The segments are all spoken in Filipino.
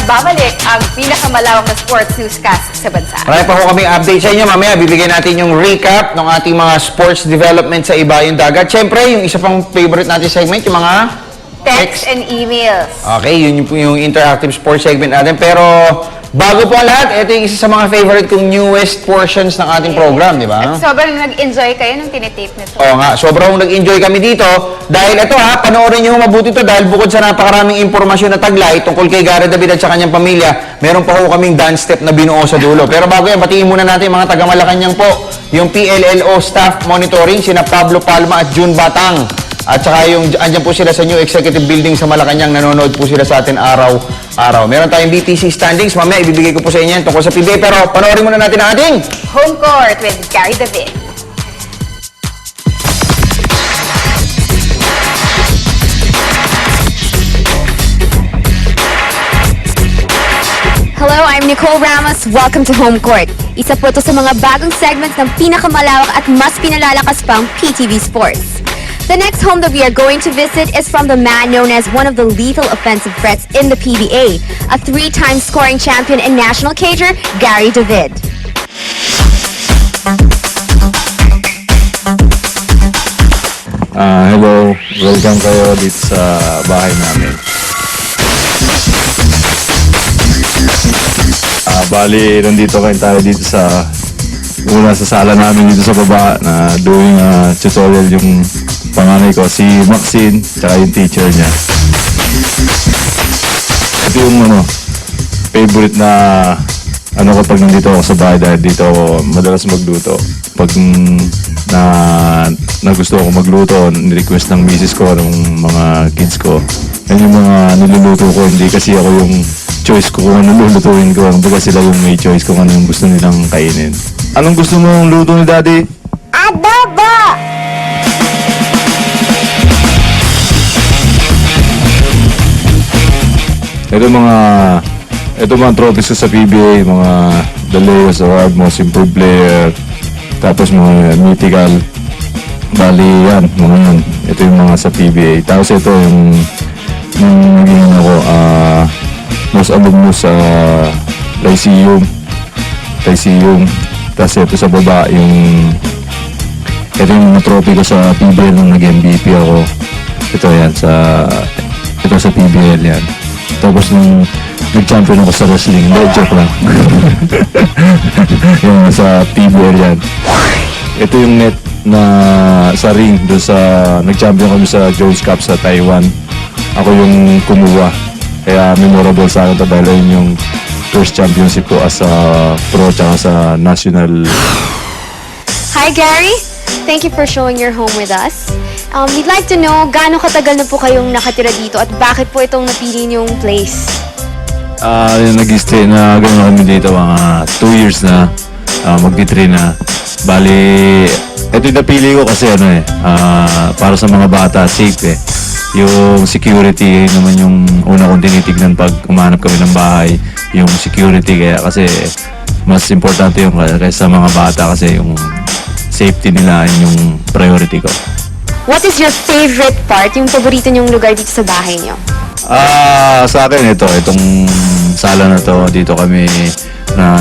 nagbabalik ang pinakamalawak na sports newscast sa bansa. Marami pa ho kaming update sa inyo. Mamaya, bibigyan natin yung recap ng ating mga sports development sa Ibayong Dagat. Siyempre, yung isa pang favorite natin segment, yung mga Text and emails. Okay, yun yung interactive sports segment natin. Pero bago po ang lahat, ito yung isa sa mga favorite kong newest portions ng ating program, di ba? At sobrang nag-enjoy kayo nung tinitape nito. Oo nga, sobrang nag-enjoy kami dito. Dahil ito panoorin nyo mabuti ito dahil bukod sa napakaraming impormasyon na taglay tungkol kay Gary David at sa kanyang pamilya, meron pa ho kaming dance step na binuo sa dulo. Pero bago yan, batiin muna natin mga taga-Malacanang po, yung PLLO staff monitoring, sina Pablo Palma at June Batang. At saka yung, andyan po sila sa New Executive Building sa Malacanang, nanonood po sila sa atin araw-araw. Meron tayong BTC standings, mamaya ibibigay ko po sa inyo yan tungkol sa PBA, pero panoorin muna natin ang ating Home Court with Gary David. Hello, I'm Nicole Ramos. Welcome to Home Court. Isa po ito sa mga bagong segments ng pinakamalawak at mas pinalalakas pang PTV Sports. The next home that we are going to visit is from the man known as one of the lethal offensive threats in the PBA, a three-time scoring champion and national cager, Gary David. Hello, welcome kayo dito sa bahay namin. Bali, nandito kayo tayo dito sa sala namin dito sa baba na doing tutorial yung panganay ko, si Maxine, tsaka yung teacher niya. Ito yung favorite na ko pag nandito ako sa bahay dahil dito ako madalas magluto. Pag na gusto ako magluto, ni-request ng misis ko, ng mga kids ko. Yan yung mga niluluto ko, hindi kasi ako yung choice ko kung ano lulutuin ko. Baga sila yung may choice kung ano yung gusto nilang kainin. Anong gusto mong luto ni Daddy? Adobo! Ito mga trophies ko sa PBA, mga The Lewis Award, Most Improved Player, tapos mga mythical. Bali yan, mga yan. Ito yung mga sa PBA. Tapos ito yung naging most alumnus sa Lyceum. Tapos ito sa baba, ito yung mga trophy ko sa PBL nung nag-MVP ako. Ito sa PBL yan. Tapos nung nag-champion ako sa wrestling, joke lang. Yung sa PBL yan. Ito yung net na sa ring doon sa nag-champion kami sa Jones Cup sa Taiwan. Ako yung kumuha. Kaya memorable sa akin dahil yun yung first championship ko as a pro tsaka sa national. Hi, Gary. Thank you for showing your home with us. We'd like to know, gaano katagal na po kayong nakatira dito at bakit po itong napili niyong place? Nag-stay na gano'n kami dito mga 2 years na, magti-3 na. Bali, ito yung napili ko kasi para sa mga bata, safe Yung security naman yung una kong tinitignan pag umanap kami ng bahay, yung security kaya kasi mas importante yung kaysa mga bata kasi yung safety nila yung priority ko. What is your favorite part, yung paborito niyong lugar dito sa bahay niyo? Sa akin itong sala na to, dito kami na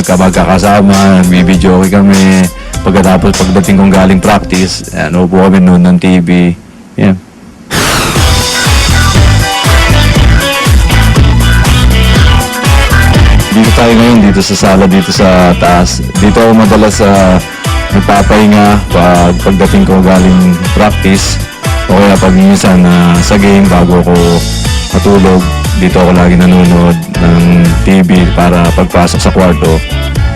nagkakasama, nagbibideo kami. Pagdating kong galing practice, upo kami noon ng TV. Yeah. Dito tayo ngayon, dito sa sala, dito sa taas. Dito ako madalas nagpapahinga pagdating ko galing practice. O kaya pag minsan sa game bago ako matulog, dito ako lagi nanonood ng TV para pagpasok sa kwarto,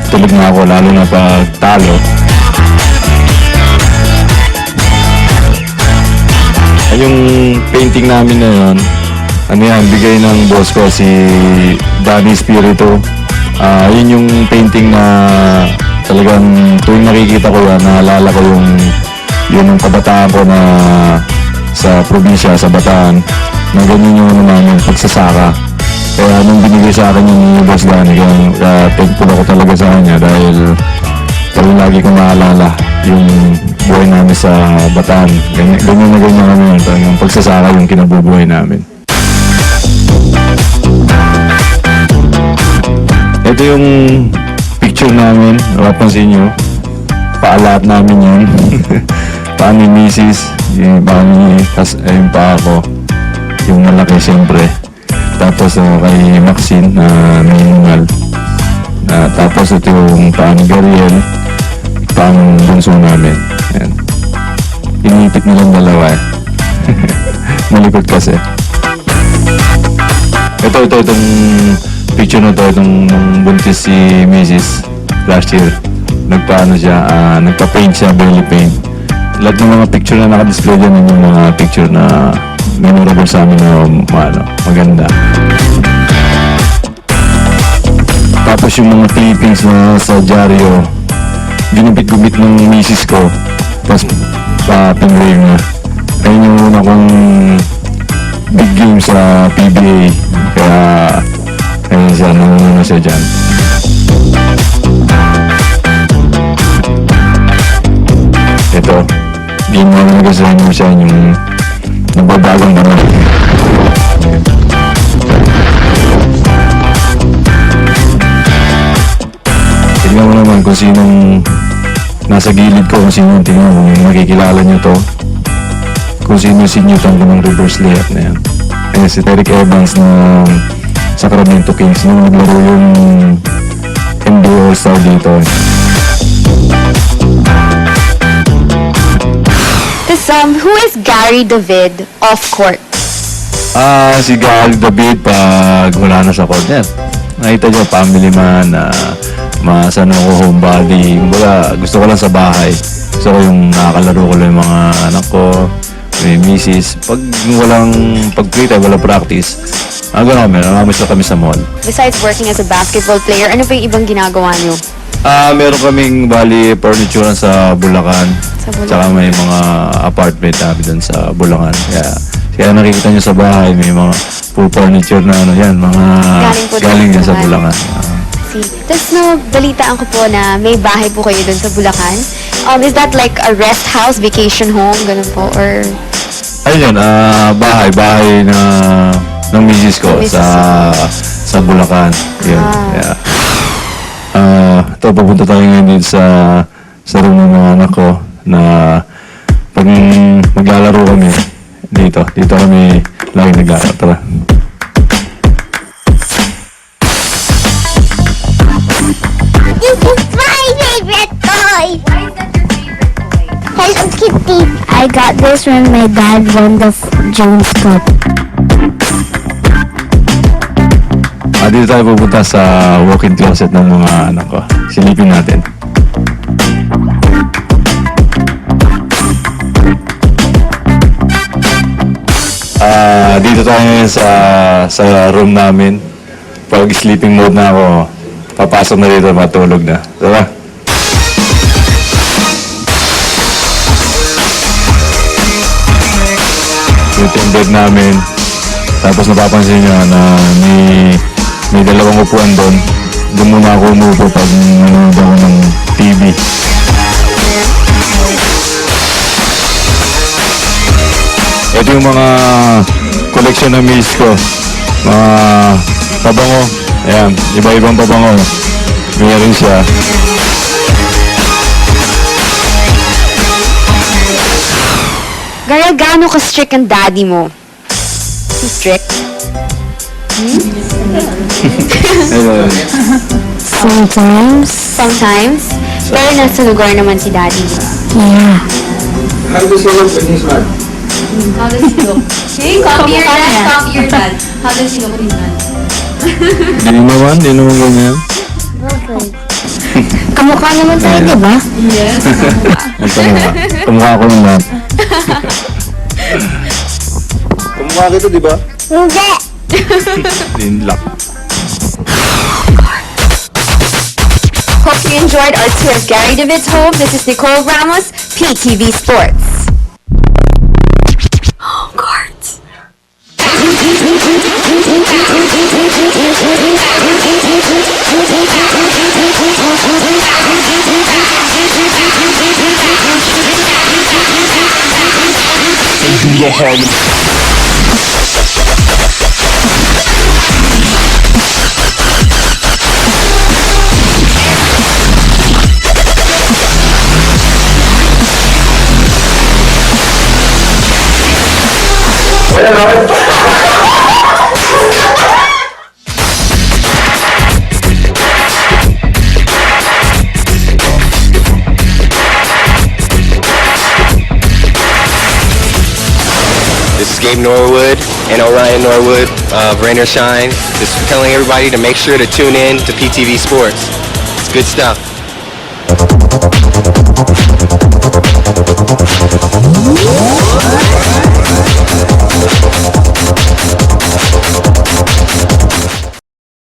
tulog na ako lalo na pag talo. Yung painting namin na yun, bigay ng boss ko, si Danny Spirito. Yun yung painting na talagang tuwing nakikita ko yan, naalala ko yung kabataan ko na sa probinsya, sa Bataan, na ganyan yung namin pagsasaka. Kaya nung binigay sa akin yung boss Danny, kaya thankful ako talaga sa kanya dahil talagang lagi kong naalala yung buhay namin sa Bataan. Ganyan na ganyan kami yun. Talagang pagsasaka yung kinabubuhay namin. ito yung picture namin. Mapapansin nyo. Paalaat namin yun. Paa ni Mrs. Yung paa ni... Tas, yung paa ko. Yung malaki siyempre. Tapos kay Maxine na minimal. Tapos ito yung paa ni Gariel. Paa ng bunso namin. Ayan. Inipit nilang dalawa eh. Malikot kasi. Itong picture na to, itong buntis si Mrs. last year. Nagpa-paint siya, belly paint. Lahat ng mga picture na naka-display dyan, yung mga picture na memorable sa amin na maganda. Tapos yung mga clippings na sa dyaryo, ginupit-gupit ng misis ko, tapos pa-pingrave na. Ayun yung una kong big game sa PBA, kaya ayun siya, nanguna siya dyan. Ito, game mo na nagasahin mo siya yung nagbabagang naman. Tignan mo naman kung sinong nasa gilid ko, kung sinong tingnan mo, kung makikilala nyo to. Kung sino si Newton ko ng reverse layup na yan. Ayan si Derek Evans ng Sacramento Kings nung naglaro yung NBA All-Star dito. Who is Gary David off-court? Si Gary David pag wala na sa court yan. Nakita nyo, family man, masano ko, homebody. Kumbaga, gusto ko lang sa bahay. Gusto ko yung nakakalaro ko lang yung mga anak ko, may misis. Pag walang pag-play time, walang practice, gano'n kami, namamis na kami sa mall. Besides working as a basketball player, ano pa yung ibang ginagawa niyo? Meron kaming bali furniture sa Bulacan. Sa Bulacan. Tsaka may mga apartment namin doon sa Bulacan. Kaya nakikita nyo sa bahay, may mga full furniture na yan, mga galing din sa Bulacan. Tapos balitaan ko po na may bahay po kayo doon sa Bulacan. Is that like a rest house, vacation home, ganun po? Or... Ayun, bahay na ng misis ko sa Bulacan. Yun, yeah. Ito, papunta tayo ngayon dito sa room ng mga anak ko na pag maglalaro kami dito kami lagi naglalaro. Tara. This is my favorite toy! Why is that your favorite toy? Hello Kitty. I got this when my dad won the Jones Cup. Dito tayo pupunta sa walk-in closet ng mga anak ko. Silipin natin. Dito tayo ngayon sa room namin. Pag sleeping mode na ako, papasok na dito, matulog na. Tara. Ito yung bed namin. Tapos napapansin nyo na may dalawang upuan doon. Doon muna ako umupo pag nanonood ako ng TV. Ito yung mga collection na miss ko. Mga pabango. Ayan, iba-ibang pabango. Meron siya. Gary, gaano ka-strict ang daddy mo? Strict? Ayun. Sometimes? Pero nasa lugar naman si daddy mo. Yeah. How does he look when he's mad? How does he look? Hey, copy your dad, copy your dad. How does he look when he's mad? Di naman ganyan. Kamukha naman tayo, di ba? Yes. Ito na. Kumukha ko naman. Kumukha kita, di ba? Hindi. Linlock. Hope you enjoyed our tour of Gary David's home. This is Nicole Ramos, PTV Sports. Home court. This is Gabe Norwood and Orion Norwood of Rain or Shine. Just telling everybody to make sure to tune in to PTV Sports. It's good stuff.